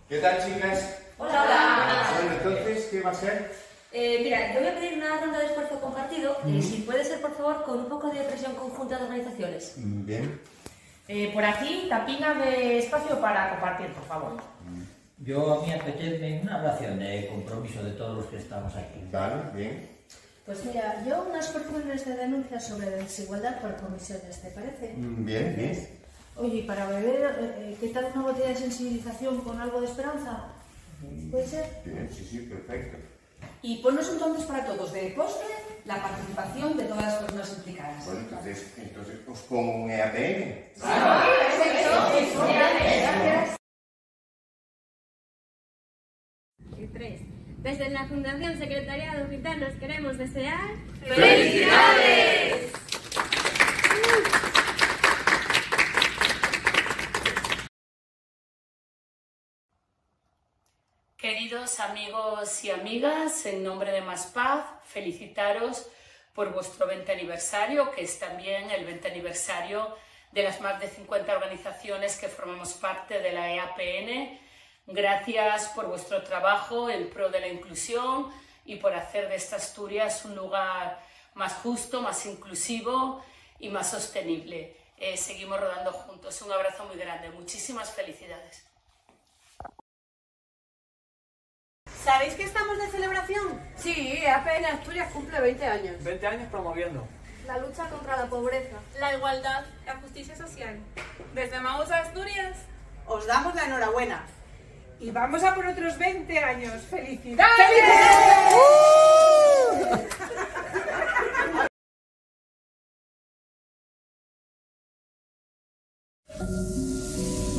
¿Qué tal, chicas? Hola. Hola. Bueno, entonces, ¿qué va a ser? Mira, yo voy a pedir una ronda de esfuerzo compartido, si puede ser, por favor, con un poco de presión conjunta de organizaciones. Bien. Por aquí, tapiña de espacio para compartir, por favor. Yo a mí apetece una oración de compromiso de todos los que estamos aquí. Vale, bien. Pues mira, yo unas porciones de denuncia sobre desigualdad por comisiones, ¿te parece? Bien, bien. Oye, y para beber, ¿qué tal una botella de sensibilización con algo de esperanza? ¿Puede ser? Bien, sí, perfecto. Y ponnos entonces para todos de postre la participación de todas las personas implicadas. Bueno, entonces os pongo un EAPN. Desde la Fundación Secretariado Gitanos queremos desear... ¡Felicidades! Queridos amigos y amigas, en nombre de Más Paz, felicitaros por vuestro 20 aniversario, que es también el 20 aniversario de las más de 50 organizaciones que formamos parte de la EAPN. Gracias por vuestro trabajo en pro de la inclusión y por hacer de esta Asturias un lugar más justo, más inclusivo y más sostenible. Seguimos rodando juntos. Un abrazo muy grande. Muchísimas felicidades. ¿Sabéis que estamos de celebración? Sí, EAPN Asturias cumple 20 años. 20 años promoviendo la lucha contra la pobreza, la igualdad, la justicia social. Desde Maús Asturias os damos la enhorabuena. Y vamos a por otros 20 años. ¡Felicidades!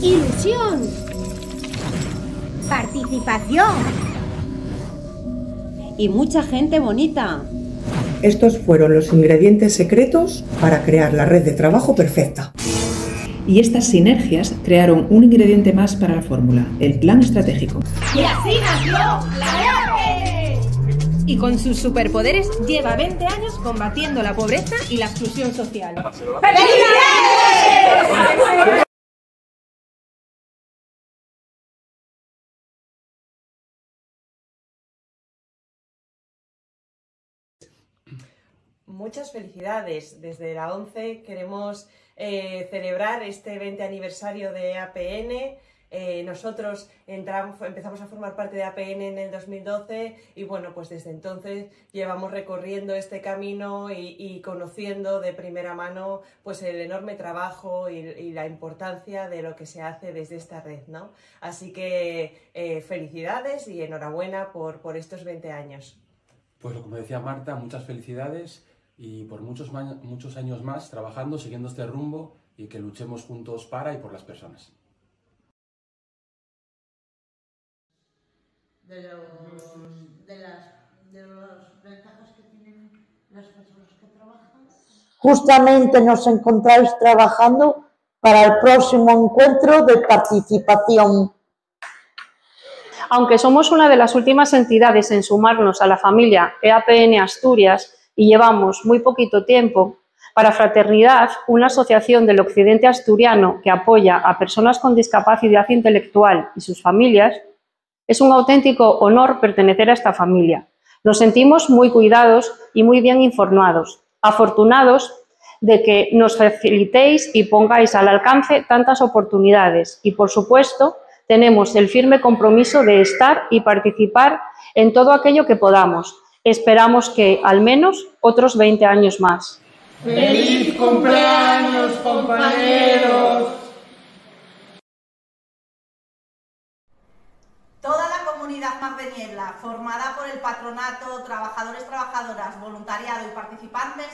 Ilusión, participación y mucha gente bonita. Estos fueron los ingredientes secretos para crear la red de trabajo perfecta. Y estas sinergias crearon un ingrediente más para la fórmula, el plan estratégico. Y así nació la EAPN. Y con sus superpoderes lleva 20 años combatiendo la pobreza y la exclusión social. ¡Felicidades! Muchas felicidades. Desde la ONCE queremos celebrar este 20 aniversario de EAPN. Nosotros empezamos a formar parte de EAPN en el 2012 y bueno, pues desde entonces llevamos recorriendo este camino y conociendo de primera mano pues el enorme trabajo y la importancia de lo que se hace desde esta red, ¿no? Así que felicidades y enhorabuena por estos 20 años. Pues como decía Marta, muchas felicidades y por muchos años más trabajando, siguiendo este rumbo y que luchemos juntos para y por las personas. De las ventajas que tienen las personas que trabajan. Justamente nos encontráis trabajando para el próximo encuentro de participación. Aunque somos una de las últimas entidades en sumarnos a la familia EAPN Asturias y llevamos muy poquito tiempo, para Fraternidad, una asociación del occidente asturiano que apoya a personas con discapacidad intelectual y sus familias, es un auténtico honor pertenecer a esta familia. Nos sentimos muy cuidados y muy bien informados, afortunados de que nos facilitéis y pongáis al alcance tantas oportunidades y, por supuesto, tenemos el firme compromiso de estar y participar en todo aquello que podamos. Esperamos que, al menos, otros 20 años más. ¡Feliz cumpleaños, compañeros! Toda la comunidad Mar de Niebla, formada por el patronato, trabajadores, trabajadoras, voluntariado y participantes,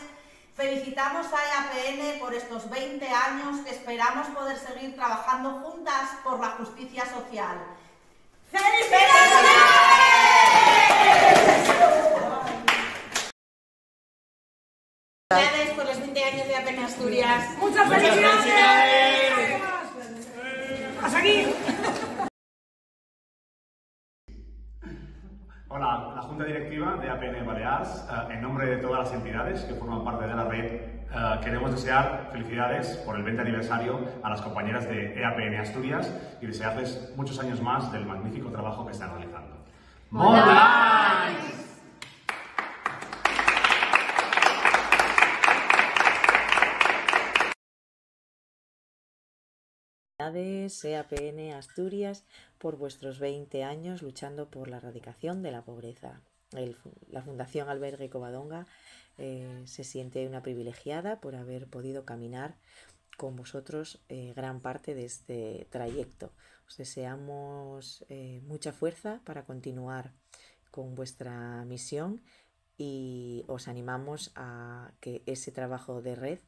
felicitamos a EAPN por estos 20 años que esperamos poder seguir trabajando juntas por la justicia social. ¡Felicidades! Felicidades por los 20 años de EAPN Asturias. ¡Muchas felicidades! ¡A seguir! Hola, la Junta Directiva de EAPN Balears, en nombre de todas las entidades que forman parte de la red queremos desear felicidades por el 20 aniversario a las compañeras de EAPN Asturias y desearles muchos años más del magnífico trabajo que están realizando. ¡Molais! EAPN Asturias por vuestros 20 años luchando por la erradicación de la pobreza. La Fundación Albergue Covadonga se siente una privilegiada por haber podido caminar con vosotros gran parte de este trayecto. Os deseamos mucha fuerza para continuar con vuestra misión y os animamos a que ese trabajo de red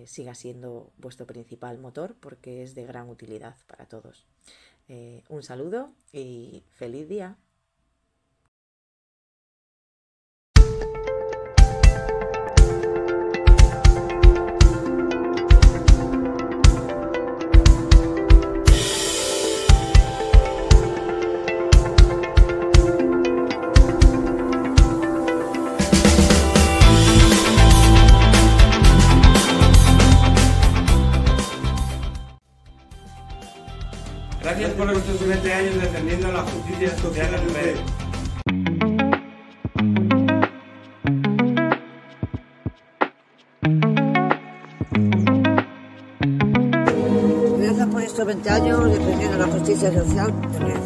siga siendo vuestro principal motor porque es de gran utilidad para todos. Un saludo y feliz día. Gracias por estos 20 años defendiendo la justicia social en el país. Gracias por estos 20 años defendiendo la justicia social en red.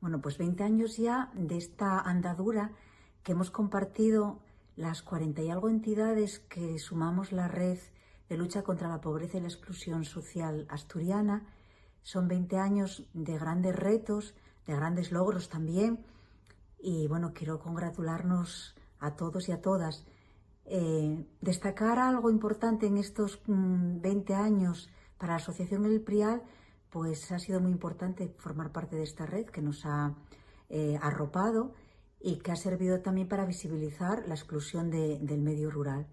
Bueno, pues 20 años ya de esta andadura que hemos compartido las 40 y algo entidades que sumamos la red de lucha contra la pobreza y la exclusión social asturiana. Son 20 años de grandes retos, de grandes logros también. Y bueno, quiero congratularnos a todos y a todas. Destacar algo importante en estos 20 años para la Asociación El Prial, pues ha sido muy importante formar parte de esta red que nos ha arropado y que ha servido también para visibilizar la exclusión del medio rural.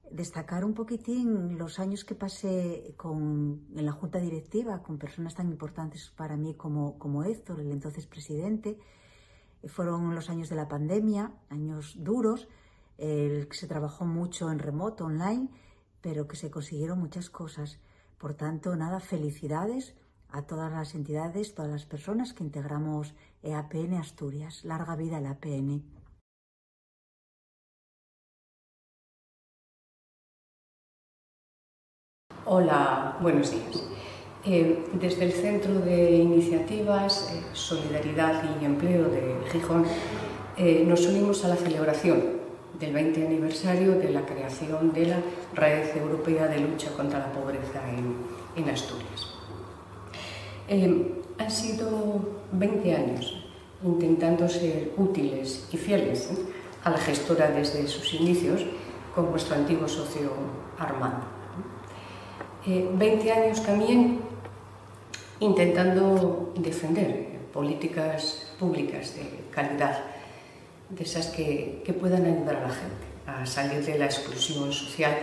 Destacar un poquitín los años que pasé en la Junta Directiva con personas tan importantes para mí como Héctor, el entonces presidente. Fueron los años de la pandemia, años duros, que se trabajó mucho en remoto, online, pero que se consiguieron muchas cosas. Por tanto, nada, felicidades a todas las entidades, todas las personas que integramos EAPN Asturias. Larga vida a la EAPN. Hola, buenos días. Desde el Centro de Iniciativas, Solidaridad y Empleo de Gijón nos unimos a la celebración del 20 aniversario de la creación de la Red Europea de Lucha contra la Pobreza en Asturias. Han sido 20 años intentando ser útiles y fieles a la gestora desde sus inicios con vuestro antiguo socio Armando. 20 años también intentando defender políticas públicas de calidad, de esas que puedan ayudar a la gente a salir de la exclusión social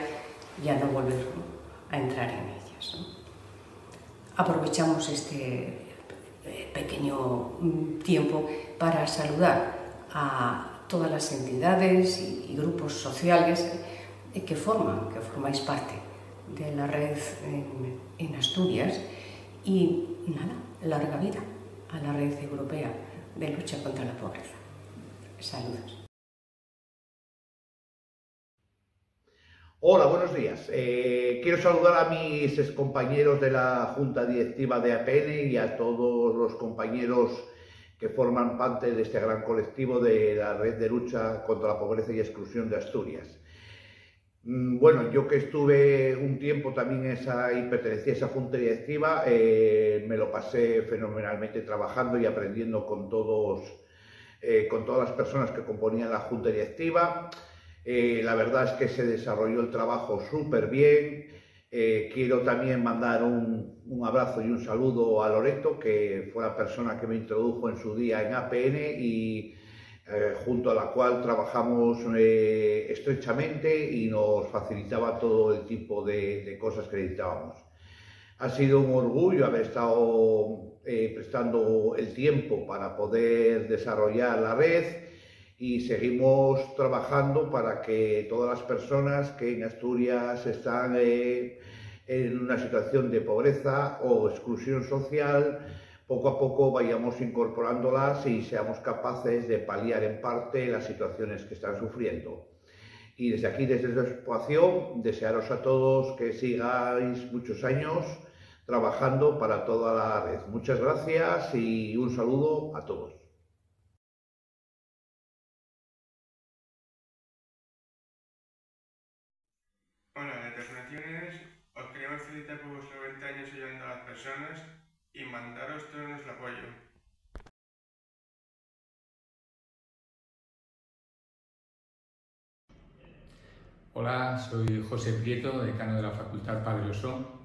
y a no volver a entrar en ellas. Aprovechamos este pequeño tiempo para saludar a todas las entidades y grupos sociales que formáis parte de la red en Asturias y nada, larga vida a la Red Europea de Lucha contra la Pobreza. Saludos. Hola, buenos días. Quiero saludar a mis excompañeros de la Junta Directiva de EAPN y a todos los compañeros que forman parte de este gran colectivo de la Red de Lucha contra la Pobreza y Exclusión de Asturias. Bueno, yo que estuve un tiempo también y pertenecía a esa Junta Directiva, me lo pasé fenomenalmente trabajando y aprendiendo con todas las personas que componían la Junta Directiva. La verdad es que se desarrolló el trabajo súper bien. Quiero también mandar un abrazo y un saludo a Loreto, que fue la persona que me introdujo en su día en APN y junto a la cual trabajamos estrechamente y nos facilitaba todo el tipo de cosas que necesitábamos. Ha sido un orgullo haber estado prestando el tiempo para poder desarrollar la red y seguimos trabajando para que todas las personas que en Asturias están en una situación de pobreza o exclusión social, poco a poco vayamos incorporándolas y seamos capaces de paliar en parte las situaciones que están sufriendo. Y desde aquí, desde esta situación, desearos a todos que sigáis muchos años trabajando para toda la red. Muchas gracias y un saludo a todos. Hola, de Alternaciones, os queremos felicitar por vuestros 20 años ayudando a las personas y mandaros todo nuestro apoyo. Hola, soy José Prieto, decano de la Facultad Padre Osó.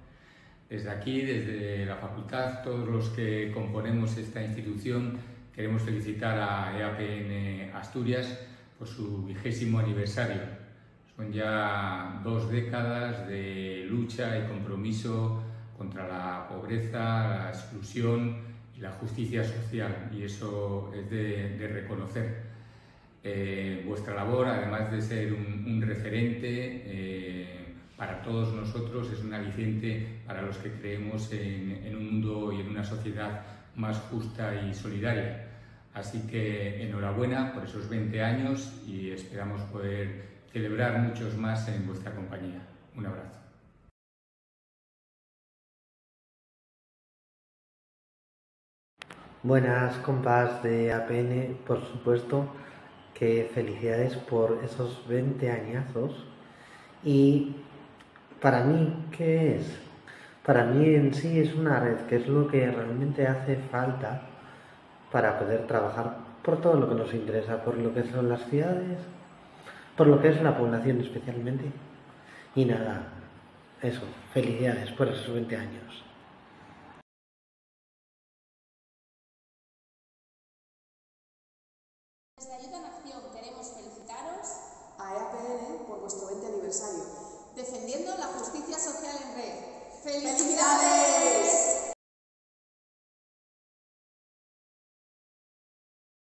Desde aquí, desde la facultad, todos los que componemos esta institución queremos felicitar a EAPN Asturias por su 20º aniversario. Son ya 2 décadas de lucha y compromiso contra la pobreza, la exclusión y la justicia social, y eso es de reconocer. Vuestra labor, además de ser un referente para todos nosotros, es un aliciente para los que creemos en un mundo y en una sociedad más justa y solidaria. Así que enhorabuena por esos 20 años y esperamos poder celebrar muchos más en vuestra compañía. Un abrazo. Buenas, compas de APN, por supuesto que felicidades por esos 20 añazos. Y para mí, ¿qué es? Para mí en sí es una red, que es lo que realmente hace falta para poder trabajar por todo lo que nos interesa, por lo que son las ciudades, por lo que es la población especialmente. Y nada, eso, felicidades por esos 20 años.